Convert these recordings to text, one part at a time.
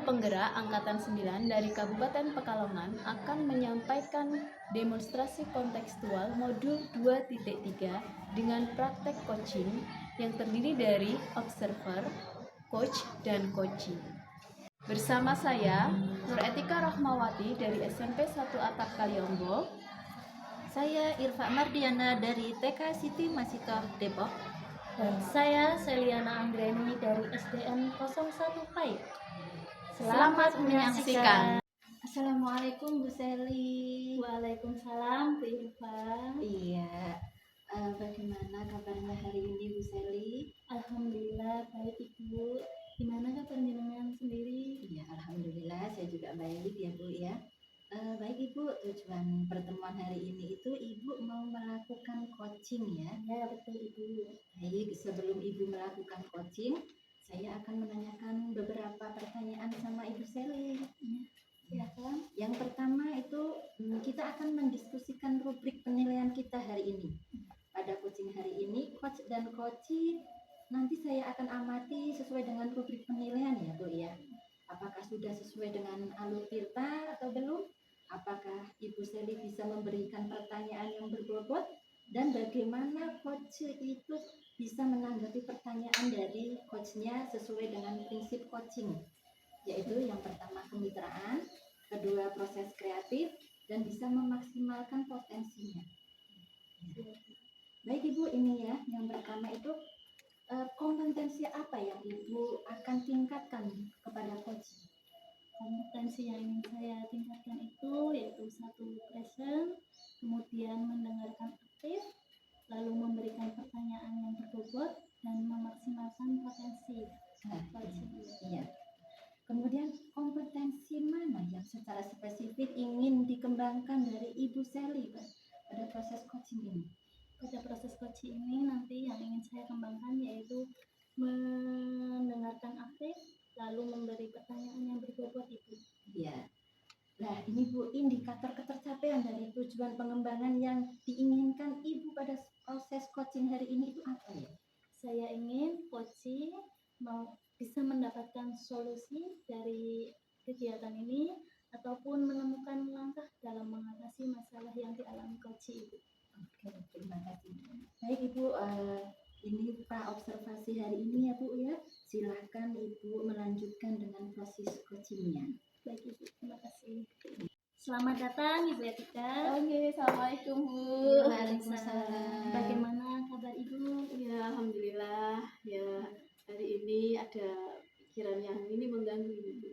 Penggerak Angkatan 9 dari Kabupaten Pekalongan akan menyampaikan demonstrasi kontekstual modul 2.3 dengan praktek coaching yang terdiri dari observer, coach, dan coaching. Bersama saya, Nur Etika Rahmawati dari SMP 1 Atap Kaliombo. Saya Irfa Mardiana dari TK Siti Masitoh Depok. Dan saya Seliana Anggreni dari SDN 01 Pait. Selamat menyaksikan. Assalamualaikum Bu Seli. Waalaikumsalam Bu Irfa. Iya, bagaimana kabarnya hari ini Bu Seli? Alhamdulillah baik Ibu. Gimana kabar jenengan sendiri? Iya, alhamdulillah saya juga baik ya Bu ya. Baik Ibu, tujuan pertemuan hari ini itu Ibu mau melakukan coaching ya? Ya betul Ibu. Baik, sebelum Ibu melakukan coaching, saya akan menanyakan beberapa pertanyaan sama Ibu Seli. Silakan. Yang pertama itu kita akan mendiskusikan rubrik penilaian kita hari ini. Pada coaching hari ini, coach dan coachee nanti saya akan amati sesuai dengan rubrik penilaian ya Bu ya. Apakah sudah sesuai dengan alur tirta atau belum? Apakah Ibu Seli bisa memberikan pertanyaan yang berbobot? Dan bagaimana coach itu bisa menanggapi pertanyaan dari coachnya sesuai dengan prinsip coaching, yaitu yang pertama kemitraan, kedua proses kreatif, dan bisa memaksimalkan potensinya. Baik Ibu, ini ya yang pertama itu kompetensi apa yang Ibu akan tingkatkan kepada coach? Kompetensi yang ingin saya tingkatkan itu yaitu satu present, kemudian mendengarkan aktif, lalu memberikan pertanyaan yang berbobot dan memaksimalkan potensi. Iya. Kemudian kompetensi mana yang secara spesifik ingin dikembangkan dari Ibu Seli pada proses coaching ini? Pada proses coaching ini nanti yang ingin saya kembangkan yaitu mendengarkan aktif, lalu memberi pertanyaan yang berbobot itu. Iya. Nah, ini Bu, indikator ketercapaian dari tujuan pengembangan yang diinginkan Ibu pada proses coaching hari ini itu apa ya? Saya ingin coaching bisa mendapatkan solusi dari kegiatan ini ataupun menemukan langkah dalam mengatasi masalah yang dialami coaching Ibu. Oke, terima kasih. Baik Ibu, ini observasi hari ini ya Bu ya. Silahkan Ibu melanjutkan dengan proses coachingnya. Baik Ibu, terima kasih. Selamat datang Ibu Etika. Oke, Assalamualaikum Bu. Waalaikumsalam. Bagaimana kabar Ibu? Ya, alhamdulillah. Ya, hari ini ada pikiran yang ini mengganggu Ibu.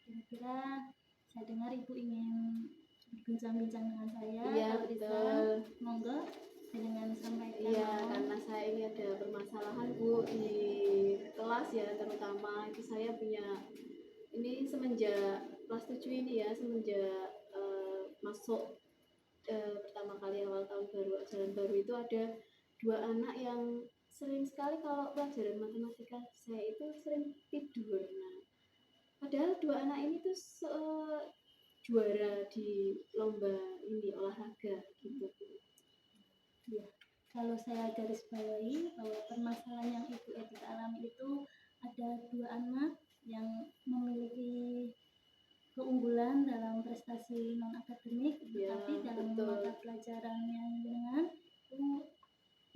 Kira-kira saya dengar Ibu ingin berbincang-bincang dengan saya. Iya, Kalau bisa, betul. monggo dengan sampaikan. Iya, karena saya ini ada permasalahan Bu di kelas ya, terutama itu saya punya ini semenjak kelas 7 ini ya, semenjak masuk pertama kali awal tahun baru, ajaran baru itu ada dua anak yang sering sekali kalau pelajaran matematika saya itu sering tidur. Nah, padahal dua anak ini tuh juara di lomba ini olahraga gitu. Ya, kalau saya garis bawahi bahwa permasalahan yang Ibu Etika alami itu ada dua anak yang memiliki keunggulan dalam prestasi non akademik, Ya, tetapi dalam betul. mata pelajarannya dengan itu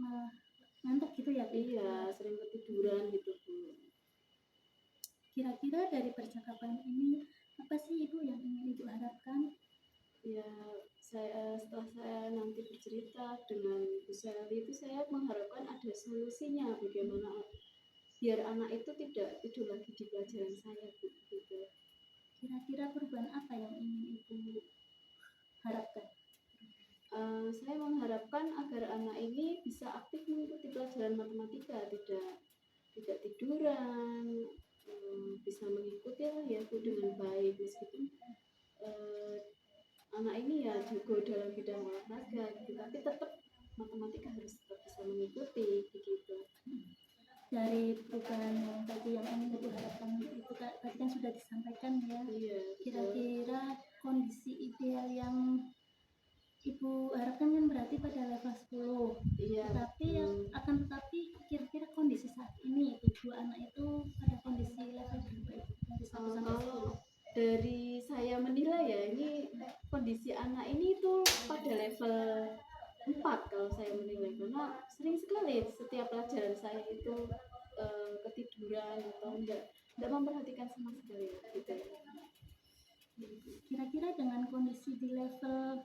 malah ngantuk gitu ya Bu? Iya, sering ketiduran gitu Bu. Kira-kira dari percakapan ini apa sih Ibu yang ingin Ibu harapkan? Ya, setelah saya nanti bercerita dengan Bu Seli itu saya mengharapkan ada solusinya bagaimana biar anak itu tidak tidur lagi di pelajaran saya Bu, gitu. Kira-kira perubahan apa yang ingin Ibu harapkan? Saya mengharapkan agar anak ini bisa aktif mengikuti pelajaran matematika, tidak tiduran, bisa mengikuti lah ya Bu dengan baik meskipun anak ini ya jago dalam bidang olahraga gitu, tapi tetap matematika harus tetap bisa mengikuti begitu. Dari perubahan yang tadi yang ingin Ibu harapkan itu tadi kan sudah disampaikan ya. Iya, betul. Kira-kira kondisi ideal yang Ibu harapkan kan berarti pada level 10. Iya, Tetapi yang akan tetapi kira-kira kondisi saat ini itu dua anak itu pada kondisi level berapa itu dari 1 sampai 10? Kalau dari saya menilai ya, ini kondisi anak ini tuh pada level 4 kalau saya menilai, karena sering sekali setiap pelajaran saya itu ketiduran atau enggak memperhatikan sama sekali gitu ya. Kira-kira dengan kondisi di level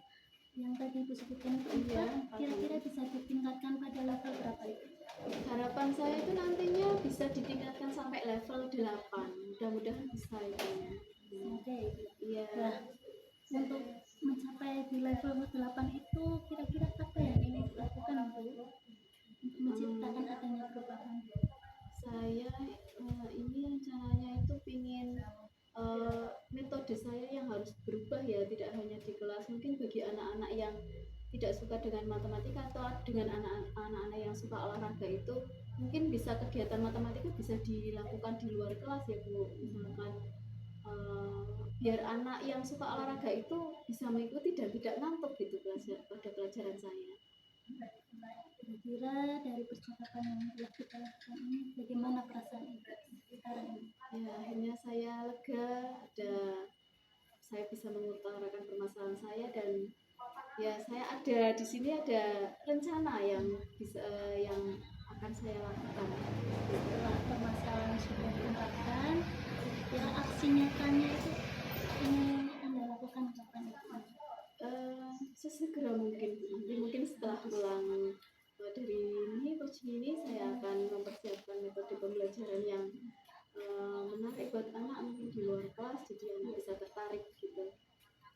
yang tadi Ibu sebutkan itu Iya, kira-kira bisa ditingkatkan pada level berapa itu? harapan saya itu nantinya bisa ditingkatkan sampai level 8. Mudah-mudahan bisa itu. Oke. Iya. Nah, untuk mencapai di level 8 itu kira-kira apa yang ingin dilakukan Bu untuk menciptakan adanya perubahan? Saya ini rencananya itu pingin metode saya yang harus berubah ya, tidak hanya di kelas, mungkin bagi anak-anak yang tidak suka dengan matematika atau dengan anak-anak yang suka olahraga itu mungkin bisa kegiatan matematika bisa dilakukan di luar kelas ya Bu, misalkan biar anak yang suka olahraga itu bisa mengikuti dan tidak ngantuk gitu pada pelajaran saya. Kira-kira dari percakapan yang telah kita lakukan ini bagaimana perasaan Ibu sekarang ini? Ya, akhirnya saya lega, saya bisa mengutarakan permasalahan saya, dan ya saya ada di sini ada rencana yang bisa yang akan saya lakukan. Setelah permasalahan sudah diungkapkan, kira aksi nyatanya itu ingin Anda lakukan kapan itu? Sesegera mungkin, nanti mungkin setelah pulang dari ini coaching ini saya akan mempersiapkan metode pembelajaran yang menarik buat anak, mungkin di luar kelas jadi anak bisa tertarik gitu.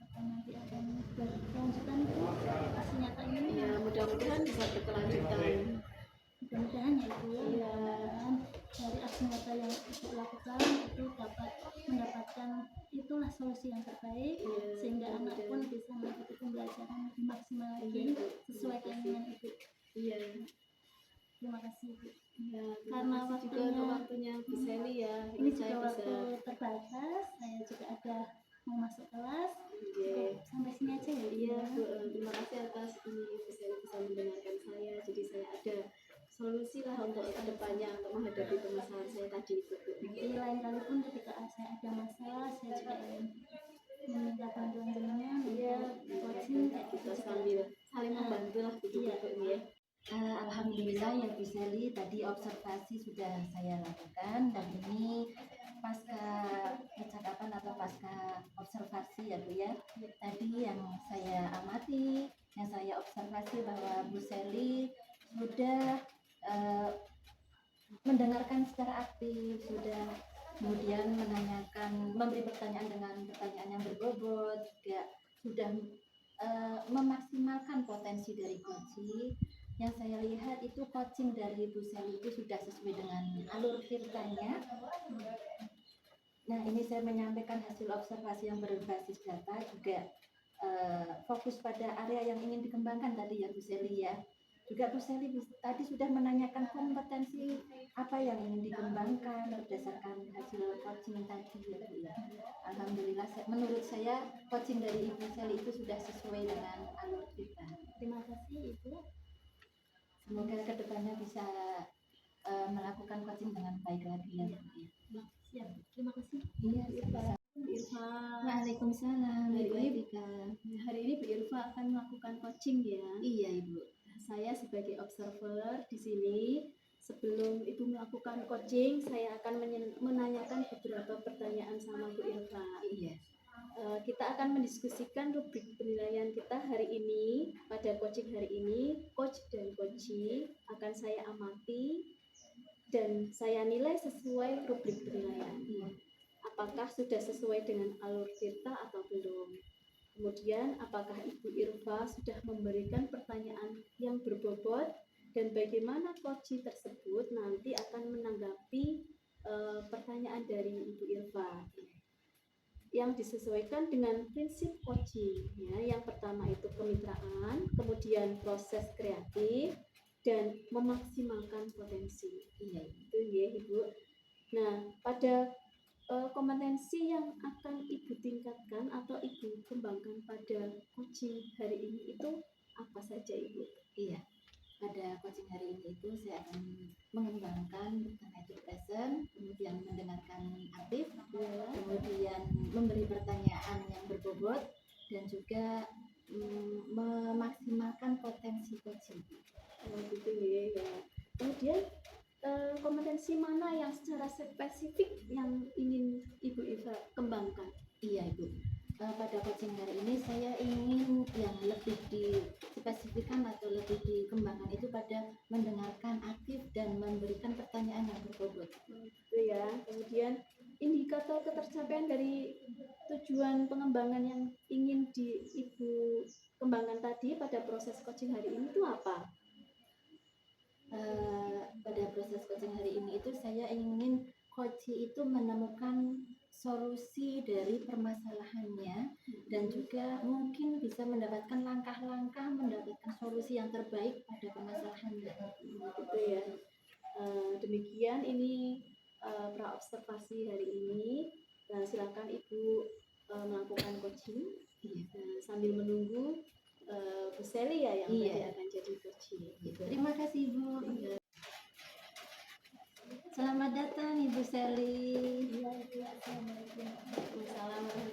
Apa nanti akan berkelanjutan itu aksi nyata ini? Ya mudah-mudahan bisa berkelanjutan. Mudah-mudahan ya Ibu. Iya. Dan dari aksi nyata yang Ibu lakukan itu dapat mendapatkan itulah solusi yang terbaik, Iya, sehingga anak pun mudah-mudahan. bisa mengikuti pembelajaran lebih maksimal lagi Iya, Bu. sesuai Terima kasih. keinginan Ibu. Iya. Terima kasih Ibu. Ya, Karena terima kasih juga waktunya- untuk waktunya Bu Sally ya. Ini Saya juga bisa. waktu terbatas, saya juga ada mau masuk kelas. Iya. Cukup sampai sini aja ya Ibu. Iya, Bu. Terima kasih atas ini Bu Sally bisa mendengarkan saya. Jadi saya ada solusi lah untuk kedepannya untuk menghadapi permasalahan saya tadi itu, Bu. Nanti lain kali pun ketika saya ada masalah, saya juga ingin meminta bantuan jenengan Iya, untuk coaching kayak gitu kita juga. sambil saling membantu lah begitu, Iya. Bu ya. Alhamdulillah ya Bu Sally, tadi observasi sudah saya lakukan dan ini pasca percakapan atau pasca observasi ya Bu ya. Tadi yang saya amati, yang saya observasi bahwa Bu Sally sudah mendengarkan secara aktif, sudah kemudian menanyakan, memberi pertanyaan dengan pertanyaan yang berbobot, juga sudah memaksimalkan potensi dari coaching. Yang saya lihat itu coaching dari Bu Sally itu sudah sesuai dengan alur ceritanya. Nah, ini saya menyampaikan hasil observasi yang berbasis data, juga fokus pada area yang ingin dikembangkan tadi ya Bu Sally ya. Juga Bu Sally tadi sudah menanyakan kompetensi apa yang ingin dikembangkan berdasarkan hasil coaching tadi ya Bu ya. Alhamdulillah, menurut saya coaching dari Ibu Sally itu sudah sesuai dengan alur kita. Terima kasih Ibu. Semoga kedepannya bisa melakukan coaching dengan baik lagi ya Bu ya. Siap. Terima kasih. Iya, sama-sama. Bu Irfa. Waalaikumsalam Hari Ibu ini- Atika. Hari ini Bu Irfa akan melakukan coaching ya. Iya Ibu. Saya sebagai observer di sini, sebelum Ibu melakukan coaching, saya akan menanyakan beberapa pertanyaan sama Bu Irfa. Iya. Kita akan mendiskusikan rubrik penilaian kita hari ini. Pada coaching hari ini, coach dan coachee akan saya amati dan saya nilai sesuai rubrik penilaian. Iya. Apakah sudah sesuai dengan alur kita atau belum? Kemudian, apakah Ibu Irfa sudah memberikan pertanyaan yang berbobot, dan bagaimana coachee tersebut nanti akan menanggapi pertanyaan dari Ibu Irfa yang disesuaikan dengan prinsip coaching ya. Yang pertama itu kemitraan, kemudian proses kreatif, dan memaksimalkan potensi. Iya. Itu ya Ibu. Nah, pada kompetensi yang akan Ibu tingkatkan atau Ibu kembangkan pada coaching hari ini itu apa saja Ibu? Iya. pada coaching hari ini itu saya akan mengembangkan time to present, kemudian mendengarkan aktif, kemudian memberi pertanyaan yang berbobot, dan juga memaksimalkan potensi coaching. Gitu ya. Kemudian kompetensi mana yang secara spesifik yang ingin Ibu Eva kembangkan? Iya Ibu, pada coaching hari ini saya ingin yang lebih dispesifikkan atau lebih dikembangkan itu pada mendengarkan aktif dan memberikan pertanyaan yang berbobot. Gitu ya. Kemudian indikator ketercapaian dari tujuan pengembangan yang ingin Ibu kembangkan tadi pada proses coaching hari ini itu apa? Pada proses coaching hari ini itu saya ingin coach itu menemukan solusi dari permasalahannya dan juga mungkin bisa mendapatkan langkah-langkah mendapatkan solusi yang terbaik pada permasalahannya. Gitu ya. Demikian ini pra-observasi hari ini. Nah, silakan Ibu melakukan coaching. Sambil menunggu Bu Seli ya yang nanti akan jadi coaching. Terima kasih Ibu. Selamat datang Ibu Seli.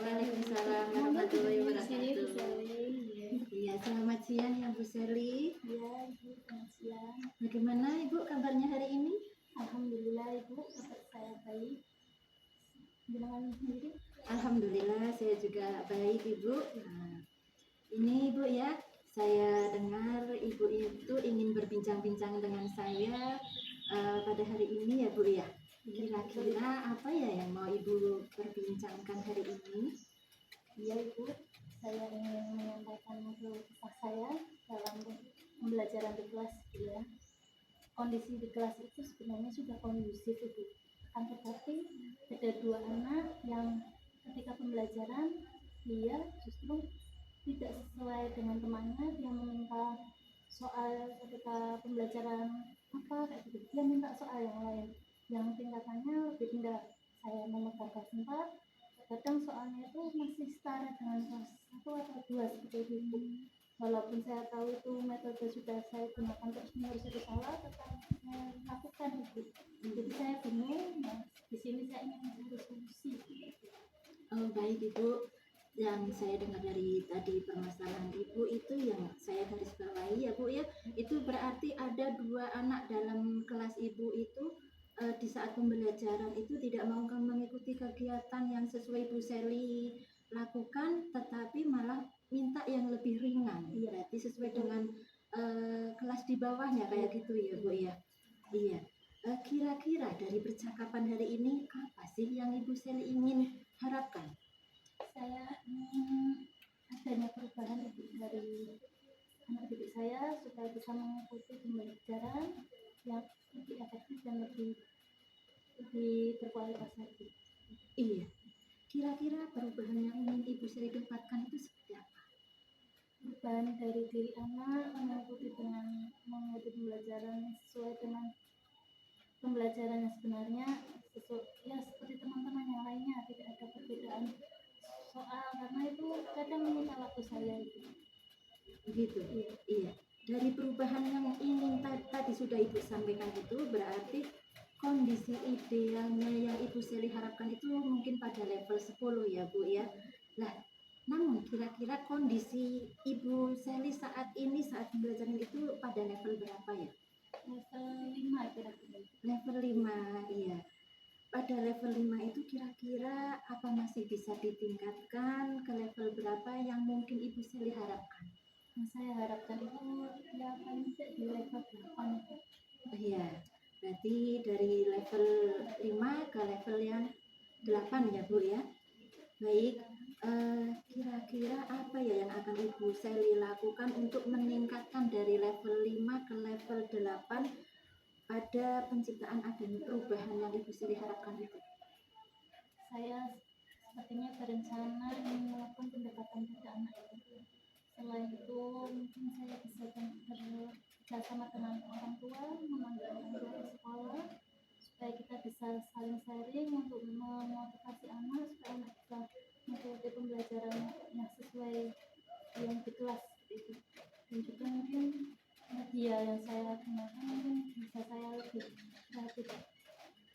Waalaikumsalam warahmatullahi wabarakatuh. Iya, selamat siang ya Bu Seli. Ya, Ibu, selamat siang. Bagaimana Ibu kabarnya hari ini? Alhamdulillah Ibu, kabar saya baik. Gimana sendiri? Alhamdulillah saya juga baik Ibu. Nah, ini Ibu ya, saya dengar Ibu itu ingin berbincang-bincang dengan saya pada hari ini ya Bu ya. Kira-kira apa ya yang mau Ibu perbincangkan hari ini? Iya Ibu, saya ingin menyampaikan kisah saya dalam pembelajaran di kelas ya. Kondisi di kelas itu sebenarnya sudah kondusif Ibu. Akan tetapi ada dua anak yang ketika pembelajaran dia justru tidak sesuai dengan temannya, dia meminta soal ketika pembelajaran apa kayak gitu, dia minta soal yang lain yang tingkatannya lebih rendah. Saya memegang kelas 4, kadang soalnya itu masih setara dengan kelas 1 atau 2 seperti itu. Walaupun saya tahu itu metode sudah saya gunakan terus menerus itu salah, tetap saya lakukan itu. Jadi saya bingung, nah, di sini saya ingin mencari solusi. Oh baik Ibu, yang saya dengar dari tadi permasalahan Ibu itu yang saya garis bawahi ya Bu ya, itu berarti ada dua anak dalam kelas Ibu itu di saat pembelajaran itu tidak mau mengikuti kegiatan yang sesuai Bu Seli lakukan, tetapi malah minta yang lebih ringan. Berarti sesuai dengan kelas di bawahnya kayak gitu ya Bu ya. Iya. Kira-kira dari percakapan hari ini apa sih yang Ibu Seli ingin harapkan? Saya ingin adanya perubahan dari anak didik saya supaya bisa mengikuti pembelajaran yang lebih efektif dan lebih berkualitas lagi. Iya. Kira-kira perubahan yang ingin Ibu Sri dapatkan itu seperti apa? Perubahan dari diri anak mengikuti pembelajaran sesuai dengan pembelajaran yang sebenarnya, ya seperti teman-teman yang lainnya, tidak ada perbedaan soal, karena itu kadang menyita waktu saya itu. Begitu. Iya. Dari perubahan yang ingin tadi sudah Ibu sampaikan itu berarti kondisi idealnya yang Ibu Seli harapkan itu mungkin pada level 10 ya Bu ya. Nah, namun kira-kira kondisi Ibu Seli saat ini saat pembelajaran itu pada level berapa ya? Level 5 kira-kira. Level 5, iya. Pada level 5 itu kira-kira apa masih bisa ditingkatkan ke level berapa yang mungkin Ibu Seli harapkan? Yang saya harapkan itu ya paling tidak di level 8 itu. Oh iya, berarti dari level 5 ke level yang 8 ya Bu ya. Baik, kira-kira apa ya yang akan Ibu Seli lakukan untuk meningkatkan dari level 5 ke level 8 pada penciptaan adanya perubahan yang Ibu Seli harapkan itu? Saya sepertinya berencana ingin melakukan pendekatan pada anak itu. Selain itu mungkin saya bisa bekerjasama dengan orang tua, memanggil orang tua ke sekolah supaya kita bisa saling sharing untuk memotivasi anak supaya anak bisa mengikuti pembelajaran yang sesuai yang di kelas seperti itu. Dan juga mungkin di Iya, yang saya gunakan mungkin bisa saya lebih kreatif,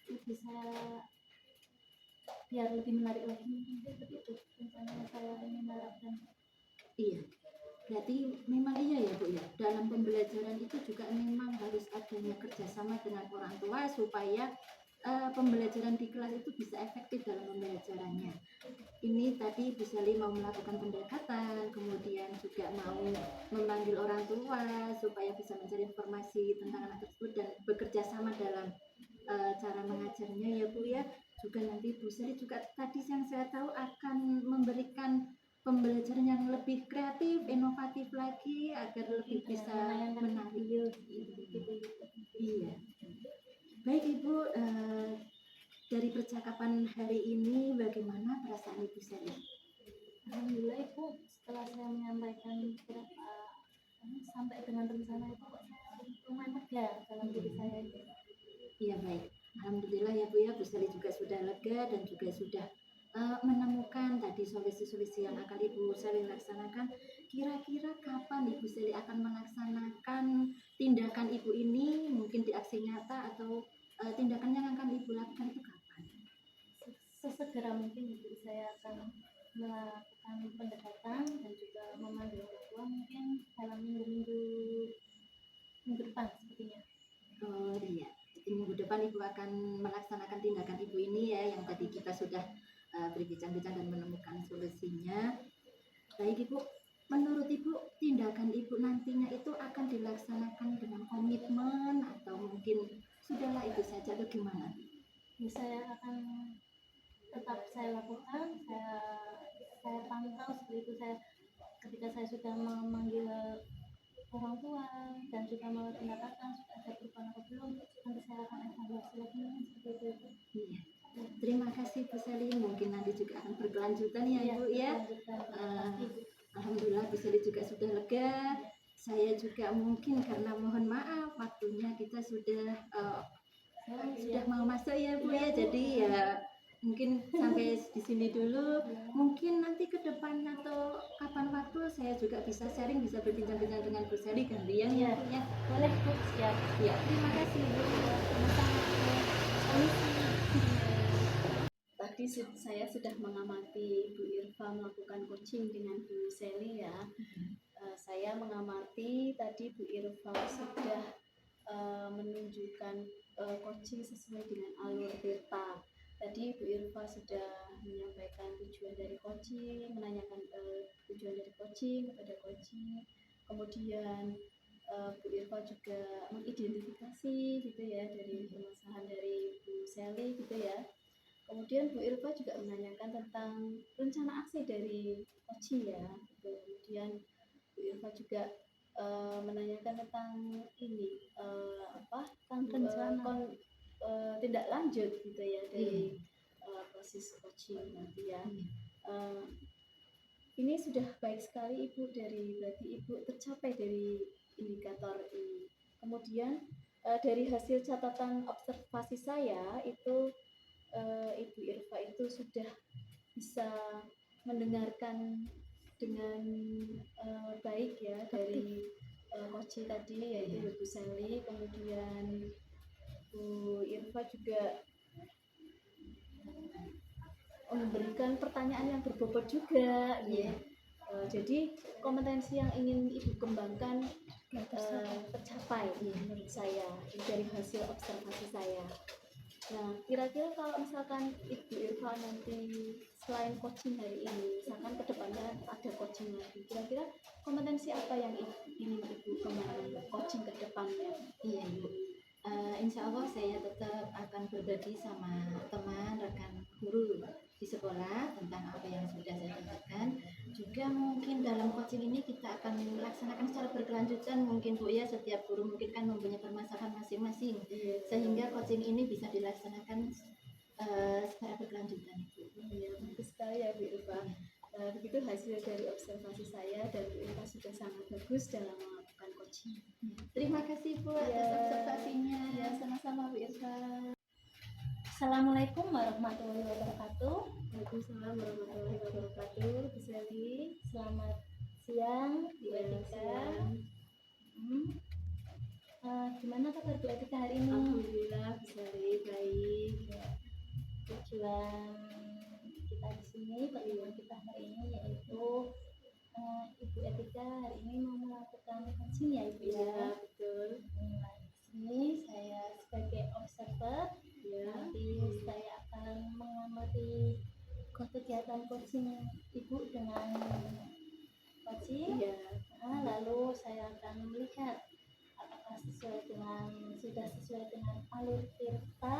lebih saya biar lebih menarik lagi mungkin seperti itu rencana saya ingin menerapkan. Iya, berarti memang iya ya Bu ya, dalam pembelajaran itu juga memang harus adanya kerjasama dengan orang tua supaya pembelajaran di kelas itu bisa efektif dalam pembelajarannya. Ini tadi Bu Sally mau melakukan pendekatan, kemudian juga mau memanggil orang tua supaya bisa mencari informasi tentang anak tersebut dan bekerja sama dalam cara mengajarnya ya Bu ya. Juga nanti Bu Sally juga tadi yang saya tahu akan memberikan pembelajaran yang lebih kreatif, inovatif lagi agar lebih bisa menarik. Iya. Baik Ibu, dari percakapan hari ini bagaimana perasaan Ibu Sally? Alhamdulillah Ibu, setelah saya menyampaikan beberapa sampai dengan rencana itu kok saya lumayan lega dalam diri saya itu. Iya baik, alhamdulillah ya Bu ya, Bu Sally juga sudah lega dan juga sudah menemukan tadi solusi-solusi yang akan Ibu Sally laksanakan. Kira-kira kapan Ibu Sally akan melaksanakan tindakan Ibu ini, mungkin di aksi nyata atau tindakan yang akan Ibu lakukan itu kapan? Sesegera mungkin Ibu, saya akan melakukan pendekatan dan juga memanggil orang tua mungkin dalam minggu depan sepertinya. Oh iya, jadi minggu depan Ibu akan melaksanakan tindakan Ibu ini ya, yang tadi kita sudah berbincang-bincang dan menemukan solusinya. Baik Ibu, menurut Ibu tindakan Ibu nantinya itu akan dilaksanakan dengan komitmen atau mungkin sudahlah itu saja atau gimana? Ya, saya akan tetap saya lakukan, saya pantau seperti itu. Saya ketika saya sudah memanggil orang tua dan juga mau pendapatan sudah ada perubahan atau belum, nanti saya akan evaluasi lagi seperti itu. Iya. Terima kasih Bu Sally, mungkin nanti juga akan berkelanjutan ya Ibu ya. Alhamdulillah Bu Sally juga sudah lega. Saya juga mungkin karena mohon maaf waktunya kita sudah mau masuk ya Bu ya. Jadi ya mungkin sampai di sini dulu. Mungkin nanti ke depan atau kapan waktu saya juga bisa sharing, bisa berbincang-bincang dengan Bu Sally gantian ya Bu ya. Boleh Bu, siap. Ya, terima kasih Bu. Tadi saya sudah mengamati Bu Irfa melakukan coaching dengan Bu Sally ya. Saya mengamati tadi Bu Irfa sudah menunjukkan coaching sesuai dengan alur Tirta. Tadi Bu Irfa sudah menyampaikan tujuan dari coaching, menanyakan tujuan dari coaching kepada coaching. Kemudian Bu Irfa juga mengidentifikasi gitu ya dari permasalahan dari Bu Sally gitu ya. Kemudian Bu Irfa juga menanyakan tentang rencana aksi dari coaching ya. Kemudian Bu Irfa juga menanyakan tentang ini tindak lanjut gitu ya dari proses coaching nanti ya. Ini sudah baik sekali Ibu, berarti Ibu tercapai dari indikator ini. Kemudian dari hasil catatan observasi saya itu Ibu Irfa itu sudah bisa mendengarkan dengan baik ya dari coach tadi yaitu Bu Sally. Kemudian Bu Irfa juga memberikan pertanyaan yang berbobot juga ya. Jadi kompetensi yang ingin Ibu kembangkan tercapai menurut saya dari hasil observasi saya. Nah, kira-kira kalau misalkan Ibu Irfa nanti selain coaching hari ini, misalkan kedepannya ada coaching lagi, kira-kira kompetensi apa yang ingin Ibu kembangkan coaching ke depannya? Iya Ibu, insya Allah saya tetap akan berbagi sama teman, rekan guru di sekolah tentang apa yang sudah saya dapatkan. Juga mungkin dalam coaching ini kita akan melaksanakan secara berkelanjutan mungkin Bu ya, setiap guru mungkin kan mempunyai permasalahan masing-masing sehingga coaching ini bisa dilaksanakan secara berkelanjutan Bu. Ya, bagus sekali ya Bu Irfa. Begitu hasil dari observasi saya dan Bu Irfa sudah sangat bagus dalam melakukan coaching. Terima kasih Bu atas observasinya. Ya, sama-sama Bu Irfa. Assalamualaikum warahmatullahi wabarakatuh. Waalaikumsalam warahmatullahi wabarakatuh. Bu Sally, Selamat siang, Bu ya, Etika. siang. Gimana kabar Bu Etika hari ini? Alhamdulillah baik. Tujuan kita di sini, pertemuan kita hari ini yaitu Ibu Etika hari ini mau melakukan coaching ya Ibu Iya, ya. betul. Nah, di sini saya sebagai observer, Ya. nanti saya akan mengamati kegiatan coaching Ibu dengan coaching. Iya. Nah, lalu saya akan melihat apakah sudah sesuai dengan alur Tirta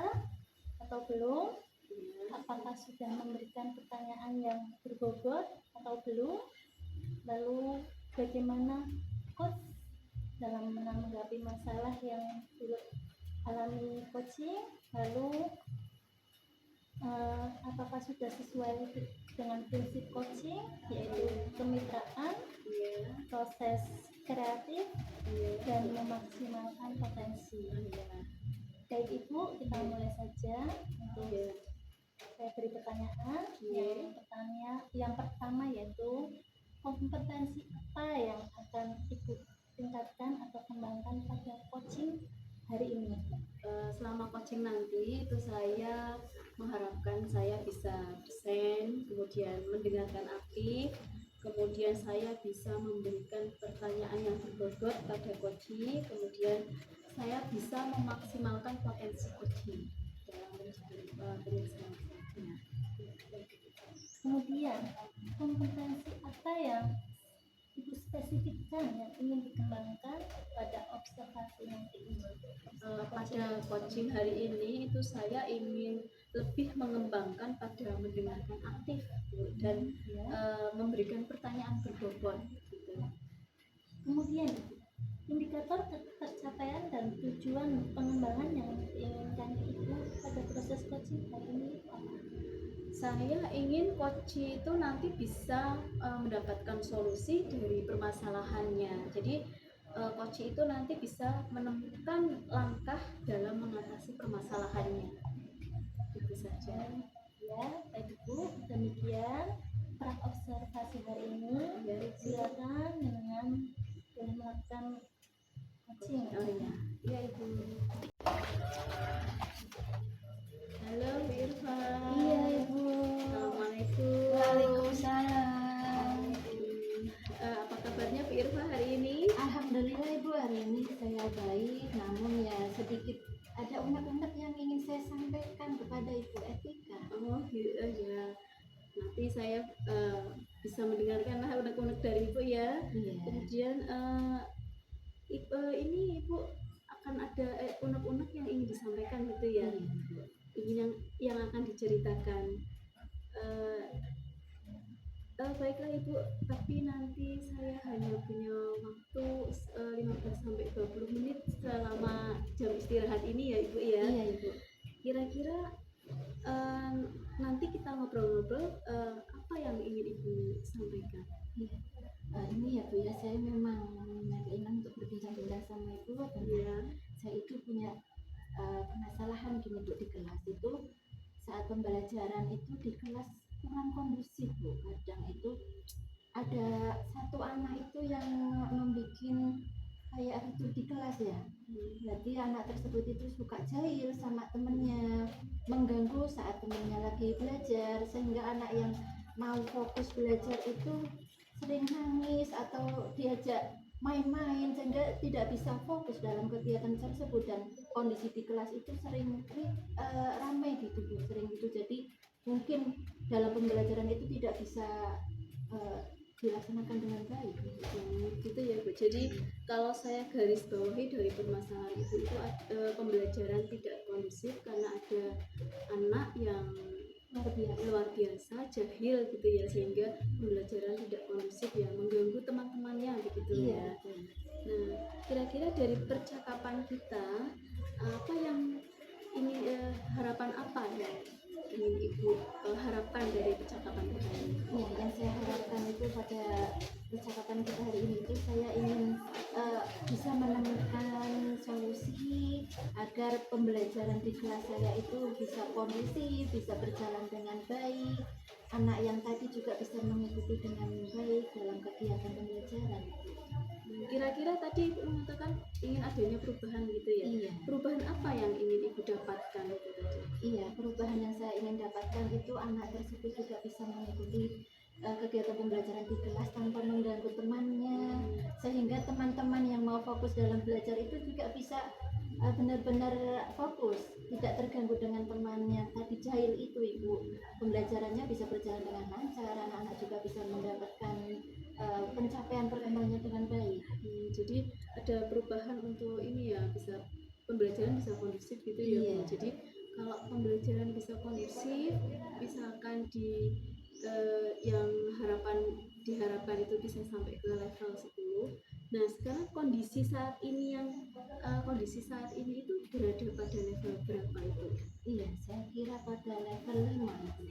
atau belum, Iya. apakah sudah memberikan pertanyaan yang berbobot atau belum, lalu bagaimana coach dalam menanggapi masalah yang alami coaching, lalu apakah sudah sesuai dengan prinsip coaching yaitu kemitraan, Iya. proses kreatif, Iya. dan memaksimalkan potensi. Iya. Baik Ibu, kita mulai saja untuk Iya. saya beri pertanyaan. Iya. Yang pertama yaitu kompetensi apa yang akan Ibu tingkatkan atau kembangkan pada coaching hari ini? Selama coaching nanti itu saya mengharapkan saya bisa present, kemudian mendengarkan aktif, kemudian saya bisa memberikan pertanyaan yang berbobot pada coaching, kemudian saya bisa memaksimalkan potensi coaching dalam penyelesaian. Kemudian kompetensi apa yang Ibu spesifikkan yang ingin dikembangkan pada observasi nanti ini? Pada coaching hari ini itu saya ingin lebih mengembangkan pada mendengarkan aktif Bu, dan memberikan pertanyaan berbobot gitu. Kemudian indikator tercapaian dan tujuan pengembangan yang diinginkan Ibu pada proses coaching hari ini apa? Saya ingin coach itu nanti bisa mendapatkan solusi dari permasalahannya. Jadi coach itu nanti bisa menemukan langkah dalam mengatasi permasalahannya. Itu saja. Ya, baik Ibu, demikian pra observasi hari ini. Ya, Silakan dengan boleh melakukan coaching. oh iya. Iya Ibu. Halo Bu Irfan. Iya Ibu. Assalamualaikum. Waalaikumsalam. Apa kabarnya Bu Irfan hari ini? Alhamdulillah Ibu, hari ini saya baik, namun ya sedikit ada unek-unek yang ingin saya sampaikan kepada Ibu Etika. Oh gitu ya. Nanti saya bisa mendengarkan unek-unek dari Ibu ya. Iya. Kemudian ini Ibu akan ada unek-unek yang ingin disampaikan gitu ya. Iya, Ibu. Ingin yang akan diceritakan. Baiklah Ibu, tapi nanti saya hanya punya waktu 15-20 menit selama jam istirahat ini ya Ibu ya. Iya Ibu. Kira-kira nanti kita ngobrol-ngobrol apa yang ingin Ibu sampaikan? Iya. Ini ya Bu ya, saya memang keinginan untuk berbincang-bincang sama Ibu karena Iya. saya itu punya permasalahan gini Bu, di kelas itu saat pembelajaran itu di kelas kurang kondusif Bu. Kadang itu ada satu anak itu yang membuat kayak itu di kelas ya. Berarti anak tersebut itu suka jahil sama temennya, mengganggu saat temennya lagi belajar, sehingga anak yang mau fokus belajar itu sering nangis atau diajak main-main sehingga tidak bisa fokus dalam kegiatan tersebut, dan kondisi di kelas itu sering ramai gitu Bu, sering gitu. Jadi mungkin dalam pembelajaran itu tidak bisa dilaksanakan dengan baik Gitu ya Bu. Jadi kalau saya garis bawahi dari permasalahan Ibu itu pembelajaran tidak kondusif karena ada anak yang luar biasa jahil gitu ya, sehingga pembelajaran tidak kondusif yang mengganggu teman-temannya begitu ya. Nah, kira-kira dari percakapan kita apa yang ingin harapan apa ya ingin Ibu harapkan dari percakapan kita ini? Ya, yang saya harapkan itu pada percakapan kita hari ini itu saya ingin bisa menemukan solusi agar pembelajaran di kelas saya itu bisa kondusif, bisa berjalan dengan baik, anak yang tadi juga bisa mengikuti dengan baik dalam kegiatan pembelajaran. Kira-kira tadi Ibu mengatakan ingin adanya perubahan dapatkan itu tadi? Iya, perubahan yang saya ingin dapatkan itu anak tersebut juga bisa mengikuti kegiatan pembelajaran di kelas tanpa mengganggu temannya, sehingga teman-teman yang mau fokus dalam belajar itu juga bisa benar-benar fokus, tidak terganggu dengan temannya tadi jahil itu Ibu. Pembelajarannya bisa berjalan dengan lancar, anak-anak juga bisa mendapatkan pencapaian perkembangannya dengan baik. Jadi ada perubahan untuk ini ya, bisa pembelajaran bisa kondusif gitu ya Bu. Iya. Jadi kalau pembelajaran bisa kondusif, misalkan di yang diharapkan itu bisa sampai ke level 10. Nah sekarang kondisi saat ini itu berada pada level berapa itu? Iya, saya kira pada level 5 Ibu.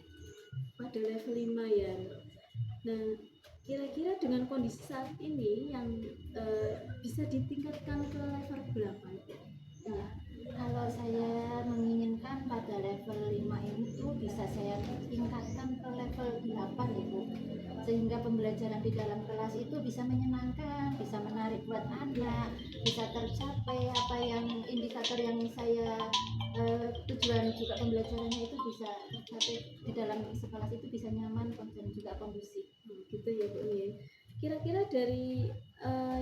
Pada level 5 ya. Nah kira-kira dengan kondisi saat ini yang bisa ditingkatkan ke level berapa itu? Nah, kalau saya menginginkan pada level 5 itu bisa saya tingkatkan ke level 8 Ibu, sehingga pembelajaran di dalam kelas itu bisa menyenangkan, bisa menarik buat anak, bisa tercapai apa yang indikator yang saya tujuan juga pembelajarannya itu bisa tercapai di dalam sekelas itu bisa nyaman dan juga kondusif. Gitu ya Bu ya. Kira-kira dari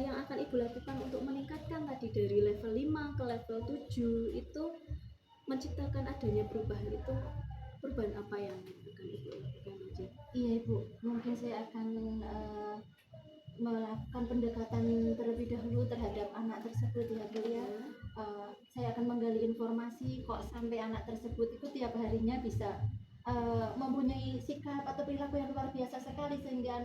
yang akan Ibu lakukan untuk meningkatkan tadi dari level 5 ke level 7 itu menciptakan adanya perubahan itu, perubahan apa yang akan Ibu lakukan aja? Iya Ibu, mungkin saya akan melakukan pendekatan terlebih dahulu terhadap anak tersebut ya Bu ya. Saya akan menggali informasi kok sampai anak tersebut itu tiap harinya bisa mempunyai sikap atau perilaku yang luar biasa sekali, sehingga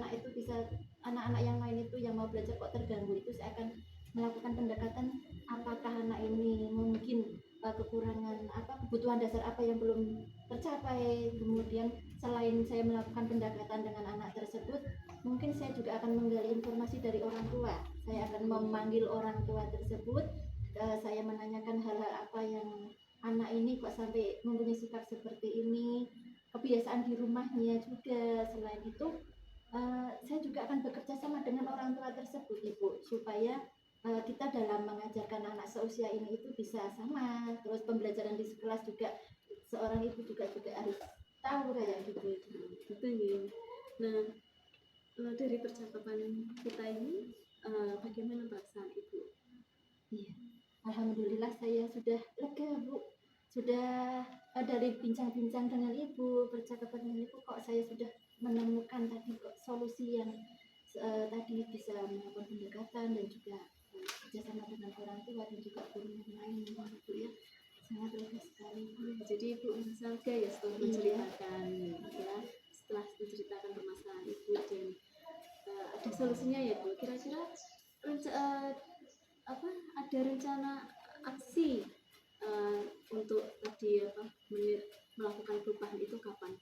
anak-anak yang lain itu yang mau belajar kok terganggu. Itu saya akan melakukan pendekatan apakah anak ini mungkin kekurangan kebutuhan dasar apa yang belum tercapai. Kemudian selain saya melakukan pendekatan dengan anak tersebut, mungkin saya juga akan menggali informasi dari orang tua. Saya akan memanggil orang tua tersebut, saya menanyakan hal-hal apa yang anak ini kok sampai mempunyai sikap seperti ini, kebiasaan di rumahnya juga. Selain itu saya juga akan bekerja sama dengan orang tua tersebut Ibu, supaya kita dalam mengajarkan anak seusia ini itu bisa sama. Terus pembelajaran di sekelas juga seorang ibu juga harus tahu kayak gitu. Gitu ya. Nah dari percakapan kita ini bagaimana perasaan Ibu? Iya, alhamdulillah saya sudah lega Bu. Sudah dari bincang-bincang dengan Ibu, percakapan dengan Ibu, kok saya sudah menemukan tadi kok solusi yang tadi bisa melakukan pendekatan dan juga kerjasama dengan orang tua dan juga guru yang lain gitu ya. Sangat lega sekali. Jadi Ibu merasa lega ya setelah menceritakan ya, setelah menceritakan permasalahan Ibu dan ada solusinya ya Bu. Kira-kira ada rencana aksi untuk tadi melakukan perubahan itu kapan?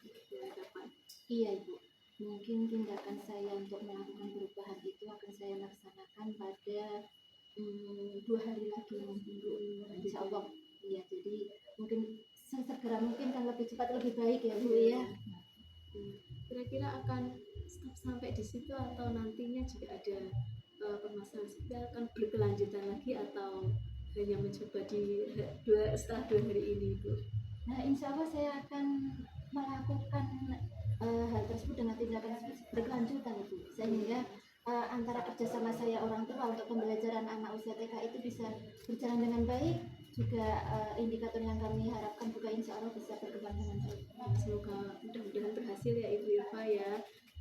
Iya Ibu, mungkin tindakan saya untuk melakukan perubahan itu akan saya laksanakan pada 2 hari lagi mungkin Bu, insya Allah. Iya, jadi mungkin sesegera mungkin kan lebih cepat lebih baik ya Bu ya. Kira-kira akan stop sampai di situ atau nantinya juga ada permasalahan seperti akan berkelanjutan lagi atau hanya mencoba setelah 2 hari ini Bu? Nah insya Allah saya akan melakukan hal tersebut dengan tindakan tersebut berkelanjutan Ibu, sehingga antara kerjasama saya orang tua untuk pembelajaran anak usia TK itu bisa berjalan dengan baik, juga indikator yang kami harapkan juga insya Allah bisa berkembang dengan baik. Semoga mudah-mudahan berhasil ya Ibu Irfa ya,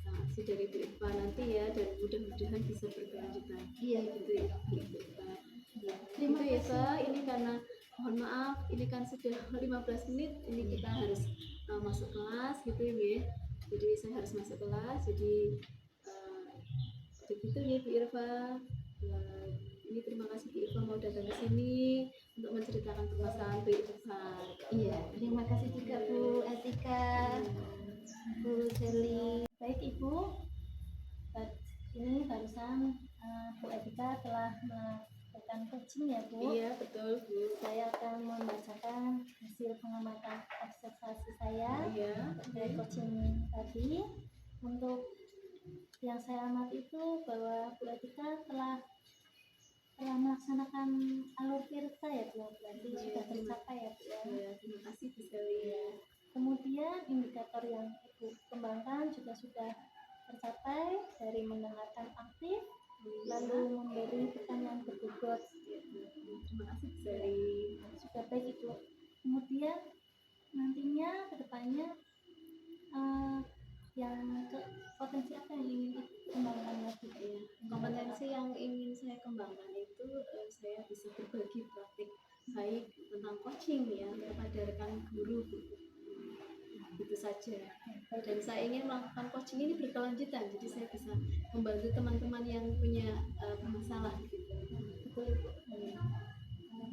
aksi dari Ibu Irfa nanti ya, dan mudah-mudahan bisa berkelanjutan. Iya Gitu ya Ibu Irfa. Ya, Terima kasih. Ini karena mohon maaf, ini kan sudah 15 menit, ini kita harus masuk kelas gitu ya. Jadi saya harus masuk kelas, jadi begitu ya Bu Irfa. Ini terima kasih Bu Irfa mau datang ke sini untuk menceritakan permasalahan Bu Irfa. Iya, terima kasih juga Bu Etika, Bu Seli. Baik Ibu, ini barusan Bu Etika telah melakukan coaching ya Bu. Iya betul Bu. Saya akan membacakan hasil pengamatan observasi saya dari coaching tadi. Untuk yang saya amati itu bahwa Bu Etika telah telah melaksanakan alur tirta ya Bu, berarti Iya, sudah terima- tercapai ya Bu ya. Ya, terima kasih Bu Sally. Kemudian indikator yang Ibu kembangkan juga sudah tercapai dari mendengarkan aktif, lalu memberi pertanyaan berbobot. Terima kasih Bu Sally. Sudah baik Ibu. Kemudian nantinya kedepannya yang potensi apa yang ingin Ibu kembangkan lagi? Ya, kompetensi yang ingin saya kembangkan itu saya bisa berbagi praktik baik tentang coaching ya kepada rekan guru itu saja. Dan saya ingin melakukan coaching ini berkelanjutan, jadi saya bisa membantu teman-teman yang punya masalah gitu. Betul Ibu.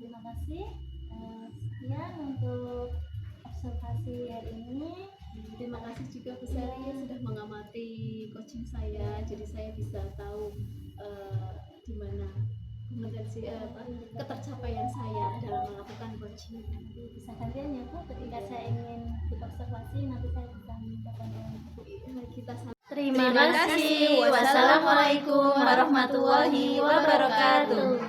Terima kasih. Sekian untuk observasi hari ini. Terima kasih juga Bu Sally sudah mengamati coaching saya, jadi saya bisa tahu di mana kompetensi ketercapaian saya dalam melakukan coaching. Bisa gantian ya Bu, ketika saya ingin observasi nanti saya bisa minta bantuan Ibu. Kita Terima kasih. Wassalamualaikum warahmatullahi wabarakatuh.